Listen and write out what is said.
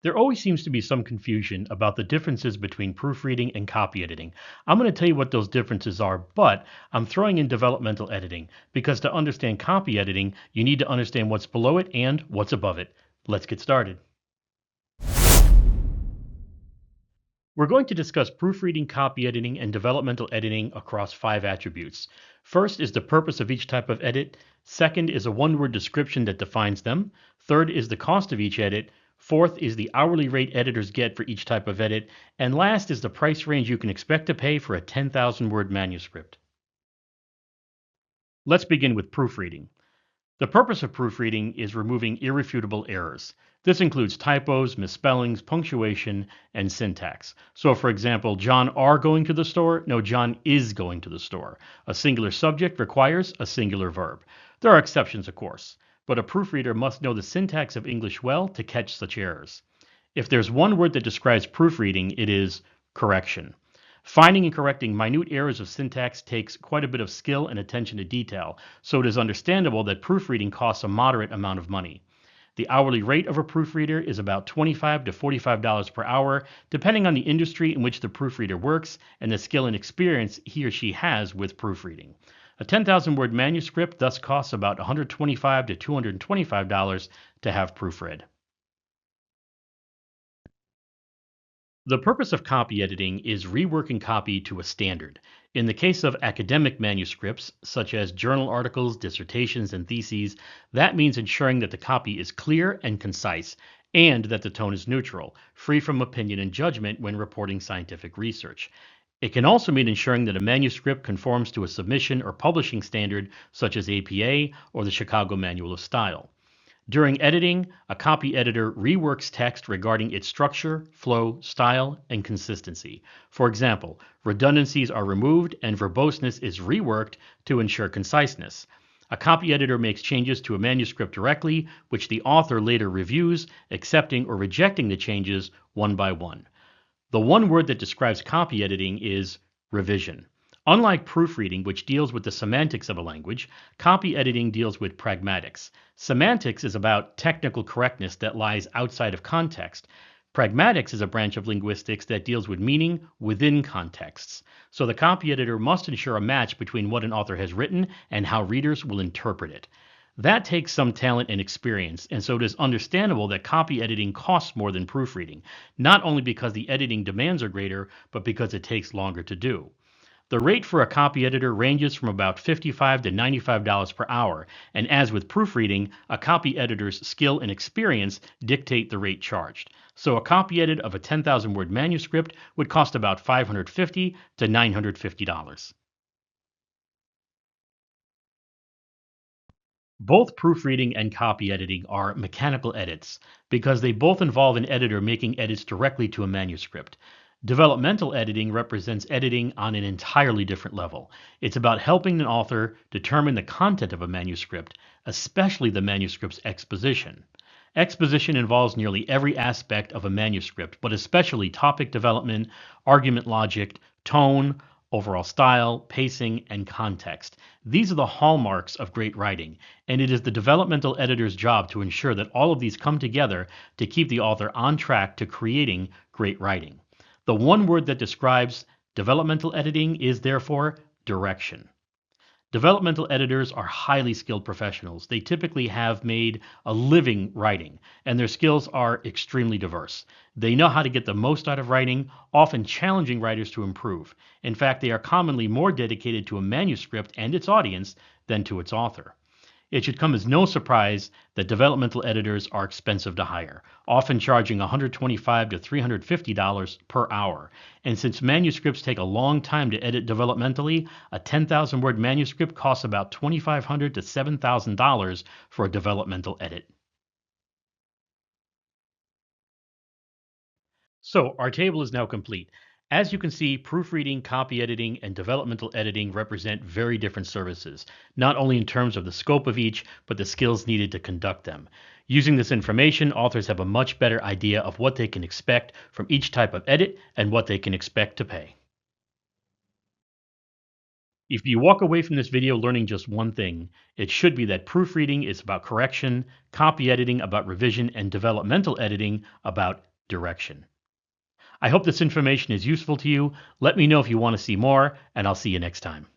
There always seems to be some confusion about the differences between proofreading and copy editing. I'm going to tell you what those differences are, but I'm throwing in developmental editing because to understand copy editing, you need to understand what's below it and what's above it. Let's get started. We're going to discuss proofreading, copy editing, and developmental editing across 5 attributes. First is the purpose of each type of edit. Second is a one-word description that defines them. Third is the cost of each edit. Fourth is the hourly rate editors get for each type of edit. And last is the price range you can expect to pay for a 10,000-word manuscript. Let's begin with proofreading. The purpose of proofreading is removing irrefutable errors. This includes typos, misspellings, punctuation, and syntax. So, for example, John are going to the store? No, John is going to the store. A singular subject requires a singular verb. There are exceptions, of course, but a proofreader must know the syntax of English well to catch such errors. If there's one word that describes proofreading, it is correction. Finding and correcting minute errors of syntax takes quite a bit of skill and attention to detail, so it is understandable that proofreading costs a moderate amount of money. The hourly rate of a proofreader is about $25 to $45 per hour, depending on the industry in which the proofreader works and the skill and experience he or she has with proofreading. A 10,000-word manuscript thus costs about $125 to $225 to have proofread. The purpose of copy editing is reworking copy to a standard. In the case of academic manuscripts, such as journal articles, dissertations, and theses, that means ensuring that the copy is clear and concise, and that the tone is neutral, free from opinion and judgment when reporting scientific research. It can also mean ensuring that a manuscript conforms to a submission or publishing standard such as APA or the Chicago Manual of Style. During editing, a copy editor reworks text regarding its structure, flow, style, and consistency. For example, redundancies are removed and verboseness is reworked to ensure conciseness. A copy editor makes changes to a manuscript directly, which the author later reviews, accepting or rejecting the changes one by one. The one word that describes copy editing is revision. Unlike proofreading, which deals with the semantics of a language, copy editing deals with pragmatics. Semantics is about technical correctness that lies outside of context. Pragmatics is a branch of linguistics that deals with meaning within contexts. So the copy editor must ensure a match between what an author has written and how readers will interpret it. That takes some talent and experience, and so it is understandable that copy editing costs more than proofreading, not only because the editing demands are greater, but because it takes longer to do. The rate for a copy editor ranges from about $55 to $95 per hour, and as with proofreading, a copy editor's skill and experience dictate the rate charged. So a copy edit of a 10,000-word manuscript would cost about $550 to $950. Both proofreading and copy editing are mechanical edits because they both involve an editor making edits directly to a manuscript. Developmental editing represents editing on an entirely different level. It's about helping an author determine the content of a manuscript, especially the manuscript's exposition. Exposition involves nearly every aspect of a manuscript, but especially topic development, argument logic, tone, overall style, pacing, and context. These are the hallmarks of great writing, and it is the developmental editor's job to ensure that all of these come together to keep the author on track to creating great writing. The one word that describes developmental editing is therefore direction. Developmental editors are highly skilled professionals. They typically have made a living writing, and their skills are extremely diverse. They know how to get the most out of writing, often challenging writers to improve. In fact, they are commonly more dedicated to a manuscript and its audience than to its author. It should come as no surprise that developmental editors are expensive to hire, often charging $125 to $350 per hour. And since manuscripts take a long time to edit developmentally, a 10,000-word manuscript costs about $2,500 to $7,000 for a developmental edit. So our table is now complete. As you can see, proofreading, copy editing, and developmental editing represent very different services, not only in terms of the scope of each, but the skills needed to conduct them. Using this information, authors have a much better idea of what they can expect from each type of edit and what they can expect to pay. If you walk away from this video learning just one thing, it should be that proofreading is about correction, copy editing about revision, and developmental editing about direction. I hope this information is useful to you. Let me know if you want to see more, and I'll see you next time.